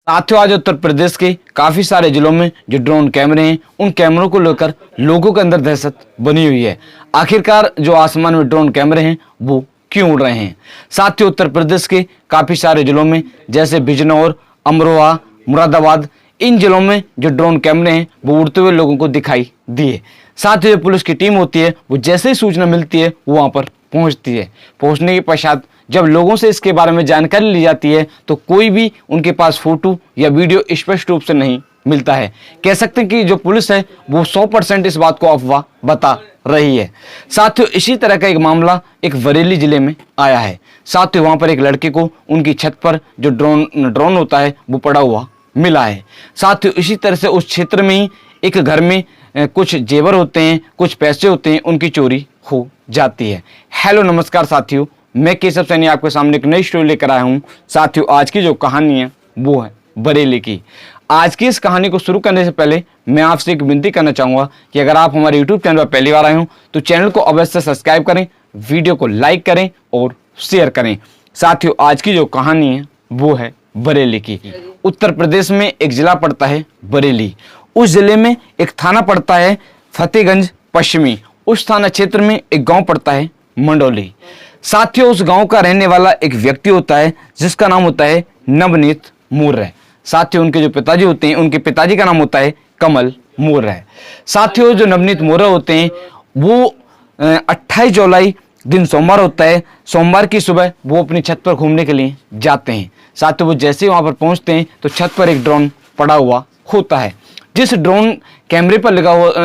साथियों, आज उत्तर प्रदेश के काफी सारे जिलों में जो ड्रोन कैमरे हैं, उन कैमरों को लेकर लोगों के अंदर दहशत बनी हुई है। आखिरकार जो आसमान में ड्रोन कैमरे हैं वो क्यों उड़ रहे हैं? साथियों, उत्तर प्रदेश के काफी सारे जिलों में जैसे बिजनौर, अमरोहा, मुरादाबाद, इन जिलों में जो ड्रोन कैमरे हैं वो उड़ते हुए लोगों को दिखाई दिए। साथ ही जो पुलिस की टीम होती है वो जैसे ही सूचना मिलती है वो वहां पर पहुंचती है। पहुंचने के पश्चात जब लोगों से इसके बारे में जानकारी ली जाती है तो कोई भी उनके पास फोटो या वीडियो स्पष्ट रूप से नहीं मिलता है। कह सकते हैं कि जो पुलिस है वो 100% इस बात को अफवाह बता रही है। साथियों, इसी तरह का एक मामला एक बरेली जिले में आया है। साथियों, वहां पर एक लड़के को उनकी छत पर जो ड्रोन होता है वो पड़ा हुआ मिला है। साथियों, इसी तरह से उस क्षेत्र में ही एक घर में कुछ जेवर होते हैं, कुछ पैसे होते हैं, उनकी चोरी हो जाती है। हेलो नमस्कार साथियों, मैं केशव सैनी आपके सामने एक नई स्टोरी लेकर आया हूं। साथियों, आज की जो कहानी है वो है बरेली की। आज की इस कहानी को शुरू करने से पहले मैं आपसे एक विनती करना चाहूंगा कि अगर आप हमारे यूट्यूब चैनल पर पहली बार आए हो तो चैनल को अवश्य सब्सक्राइब करें, वीडियो को लाइक करें और शेयर करें। साथियों, आज की जो कहानी है वो है बरेली की। उत्तर प्रदेश में एक जिला पड़ता है बरेली। उस जिले में एक थाना पड़ता है फतेहगंज पश्चिमी। उस थाना क्षेत्र में एक गांव पड़ता है मंडौली। साथियों, उस गांव का रहने वाला एक व्यक्ति होता है जिसका नाम होता है नवनीत मौर्य। साथियों, उनके जो पिताजी होते हैं, उनके पिताजी का नाम होता है कमल मौर्य। साथियों, जो नवनीत मौर्य होते हैं वो 28 जुलाई दिन सोमवार होता है। सोमवार की सुबह वो अपनी छत पर घूमने के लिए जाते हैं। साथियों, वो जैसे ही वहां पर पहुंचते हैं तो छत पर एक ड्रोन पड़ा हुआ होता है, जिस ड्रोन कैमरे पर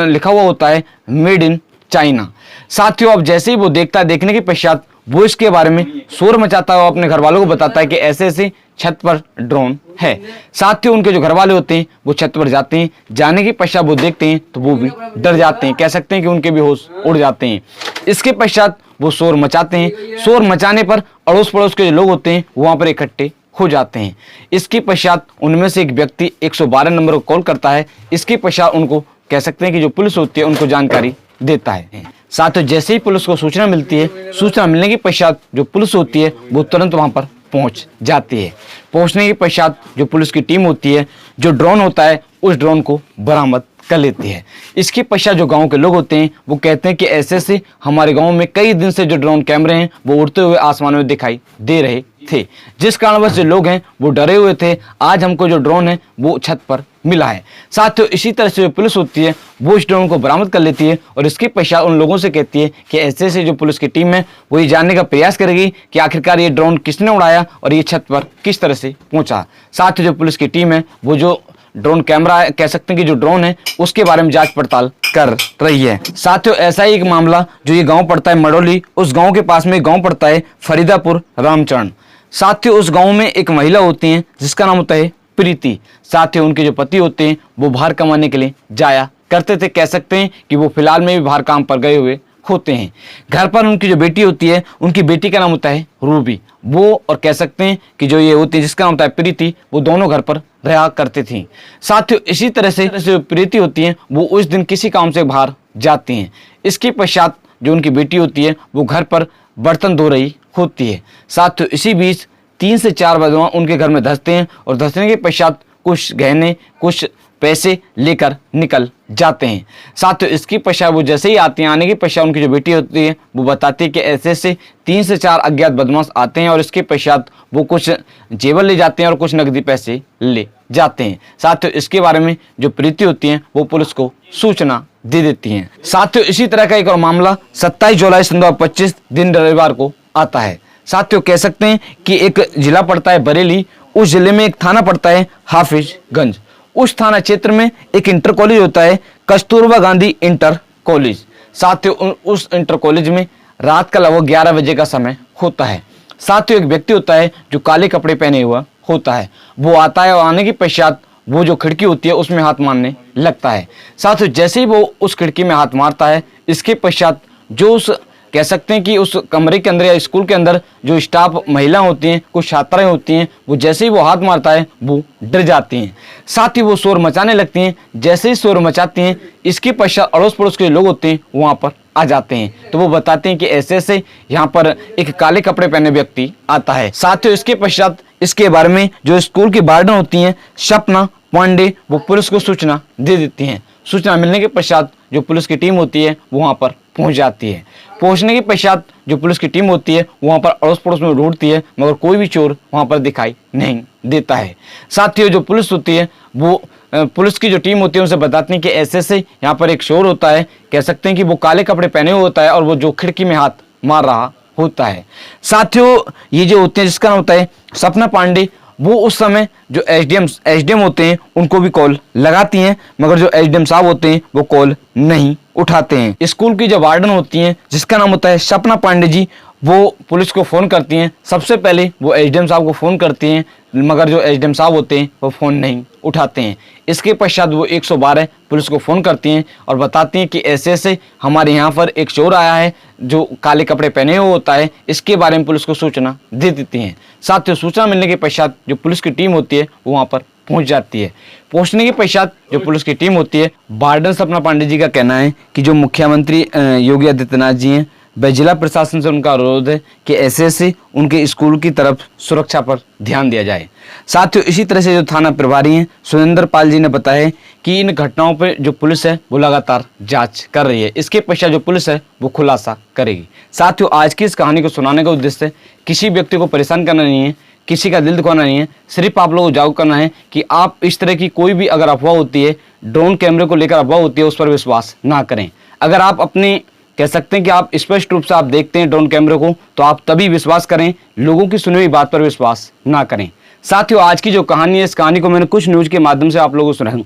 लिखा हुआ होता है मेड इन चाइना। साथियों, अब जैसे ही वो देखने के पश्चात वो इसके बारे में शोर मचाता है, अपने घर वालों को बताता है कि ऐसे ऐसे छत पर ड्रोन है। साथियों, उनके जो घर वाले होते हैं वो छत पर जाते हैं। जाने के पश्चात वो देखते हैं तो वो भी डर जाते हैं। कह सकते हैं कि उनके भी होश उड़ जाते हैं। इसके पश्चात वो शोर मचाते हैं। शोर मचाने पर अड़ोस पड़ोस के जो लोग होते हैं वहां पर इकट्ठे हो जाते हैं। इसके पश्चात उनमें से एक व्यक्ति 112 नंबर को कॉल करता है। इसके पश्चात उनको कह सकते हैं कि जो पुलिस होती है उनको जानकारी देता है। साथियों, जैसे ही पुलिस को सूचना मिलती है, सूचना मिलने के पश्चात जो पुलिस होती है वो तुरंत वहां पर पहुंच जाती है। पहुंचने के पश्चात जो पुलिस की टीम होती है, जो ड्रोन होता है उस ड्रोन को बरामद कर लेती है। इसके पश्चात जो गांव के लोग होते हैं वो कहते हैं कि ऐसे ऐसे हमारे गांव में कई दिन से जो ड्रोन कैमरे हैं वो उड़ते हुए आसमान में दिखाई दे रहे थे, जिस कारणवश जो लोग हैं वो डरे हुए थे। आज हमको जो ड्रोन है वो छत पर मिला है। साथियों, इसी तरह से जो पुलिस होती है वो इस ड्रोन को बरामद कर लेती है और इसके पश्चात उन लोगों से कहती है कि ऐसे ऐसे जो पुलिस की टीम है वो ये जानने का प्रयास करेगी कि आखिरकार ये ड्रोन किसने उड़ाया और ये छत पर किस तरह से पहुंचा। साथियों, जो पुलिस की टीम है वो जो ड्रोन कैमरा कह सकते हैं कि जो ड्रोन है उसके बारे में जांच पड़ताल कर रही है। साथियों, ऐसा ही एक मामला जो ये गांव पड़ता है मंडौली, उस गांव के पास में एक गांव पड़ता है फरीदापुर रामचरण। साथियों, उस गांव में एक महिला होती है जिसका नाम होता है प्रीति। साथियों, उनके जो पति होते हैं वो बाहर कमाने के लिए जाया करते थे। कह सकते हैं कि वो फिलहाल में भी बाहर काम पर गए हुए होते हैं। घर पर उनकी जो बेटी होती है, उनकी बेटी का नाम होता है रूबी। वो और कह सकते हैं कि जो ये होती है जिसका नाम होता है प्रीति, वो दोनों घर पर रहा करती थी। साथियों, इसी तरह से जो प्रीति होती है वो उस दिन किसी काम से बाहर जाती हैं। इसके पश्चात जो उनकी बेटी होती है वो घर पर बर्तन धो रही होती है। साथियों, इसी बीच 3 से 4 बदमाश उनके घर में धंसते हैं और धंसने के पश्चात कुछ गहने, कुछ पैसे लेकर निकल जाते हैं। साथियों, इसके पश्चात वो जैसे ही आते हैं, आने के पश्चात उनकी जो बेटी होती है वो बताती है कि ऐसे ऐसे 3 से 4 अज्ञात बदमाश आते हैं और इसके पश्चात वो कुछ जेवर ले जाते हैं और कुछ नकदी पैसे ले जाते हैं। साथियों, इसके बारे में जो प्रीति होती है वो पुलिस को सूचना दे देती हैं। साथियों, इसी तरह का एक और मामला 27 जुलाई 2025 दिन रविवार को आता है। साथियों, कह सकते हैं कि एक जिला पड़ता है बरेली। उस जिले में एक थाना पड़ता है हाफिजगंज। उस थाना क्षेत्र में एक इंटर कॉलेज होता है कस्तूरबा गांधी इंटर कॉलेज। साथियों, उस इंटर कॉलेज में रात का लगभग 11 बजे का समय होता है। साथियों, एक व्यक्ति होता है जो काले कपड़े पहने हुआ होता है। वो आता है और आने के पश्चात वो जो खिड़की होती है उसमें हाथ मारने लगता है। साथियों, जैसे ही वो उस खिड़की में हाथ मारता है, इसके पश्चात जो उस कह सकते हैं कि उस कमरे के अंदर या स्कूल के अंदर जो स्टाफ महिला होती हैं, कुछ छात्राएं होती हैं, वो जैसे ही वो हाथ मारता है वो डर जाती हैं। साथ ही वो शोर मचाने लगती हैं। जैसे ही शोर मचाती हैं, इसके पश्चात अड़ोस पड़ोस के लोग होते हैं वहाँ पर आ जाते हैं। तो वो बताते हैं कि ऐसे ऐसे यहाँ पर एक काले कपड़े पहने व्यक्ति आता है। साथियों, इसके पश्चात इसके बारे में जो स्कूल की वार्डन होती हैं सपना पांडे, वो पुलिस को सूचना दे देती हैं। सूचना मिलने के पश्चात जो पुलिस की टीम होती है वो वहाँ पर पहुँच जाती है। पहुँचने के पश्चात जो पुलिस की टीम होती है वहाँ पर अड़ोस पड़ोस में ढूंढती है, मगर कोई भी चोर वहाँ पर दिखाई नहीं देता है। साथ ही जो पुलिस होती है वो पुलिस की जो टीम होती है उनसे बताती है कि ऐसे यहाँ पर एक चोर होता है, कह सकते हैं कि वो काले कपड़े पहने हुए होता है और वो जो खिड़की में हाथ मार रहा होता है। साथियों ये जो होते हैं जिसका नाम होता है सपना पांडे, वो उस समय जो एसडीएम होते हैं उनको भी कॉल लगाती हैं, मगर जो एसडीएम साहब होते हैं वो कॉल नहीं उठाते हैं। स्कूल की जो वार्डन होती हैं जिसका नाम होता है सपना पांडे जी, वो पुलिस को फ़ोन करती हैं। सबसे पहले वो एसडीएम साहब को फ़ोन करती हैं, मगर जो एसडीएम साहब होते हैं वो फ़ोन नहीं उठाते हैं। इसके पश्चात वो 112 पुलिस को फ़ोन करती हैं और बताती हैं कि ऐसे ऐसे हमारे यहाँ पर एक चोर आया है जो काले कपड़े पहने हुए होता है, इसके बारे में पुलिस को सूचना दे देती हैं। साथ ही सूचना मिलने के पश्चात जो पुलिस की टीम होती है वो वहाँ पर पहुँच जाती है। पहुँचने के पश्चात जो पुलिस की टीम होती है, वार्डन सपना पांडे जी का कहना है कि जो मुख्यमंत्री योगी आदित्यनाथ जी हैं वह जिला प्रशासन से उनका अनुरोध है कि ऐसे उनके स्कूल की तरफ सुरक्षा पर ध्यान दिया जाए। साथियों इसी तरह से जो थाना प्रभारी हैं सुरेंद्र पाल जी ने बताया कि इन घटनाओं पर जो पुलिस है वो लगातार जांच कर रही है। इसके पश्चात जो पुलिस है वो खुलासा करेगी। साथियों आज की इस कहानी को सुनाने का उद्देश्य किसी व्यक्ति को परेशान करना नहीं है, किसी का दिल दुखाना नहीं है, सिर्फ आप लोगों को जागरूक करना है कि आप इस तरह की कोई भी अगर अफवाह होती है, ड्रोन कैमरे को लेकर अफवाह होती है, उस पर विश्वास ना करें। अगर आप अपने कह सकते हैं कि आप स्पष्ट रूप से आप देखते हैं ड्रोन कैमरे को तो आप तभी विश्वास करें, लोगों की सुनी हुई बात पर विश्वास ना करें। साथियों आज की जो कहानी है इस कहानी को मैंने कुछ न्यूज के माध्यम से आप लोगों को सुनाया।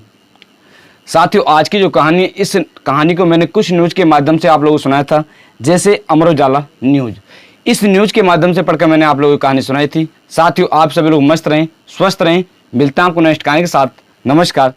साथियों आज की जो कहानी है इस कहानी को मैंने कुछ न्यूज के माध्यम से आप लोगों को सुनाया था, जैसे अमर उजाला न्यूज। इस न्यूज के माध्यम से पढ़कर मैंने आप लोगों को कहानी सुनाई थी। साथियों आप सभी लोग मस्त रहें, स्वस्थ रहें। मिलता हूं आपको नेक्स्ट कहानी के साथ। नमस्कार।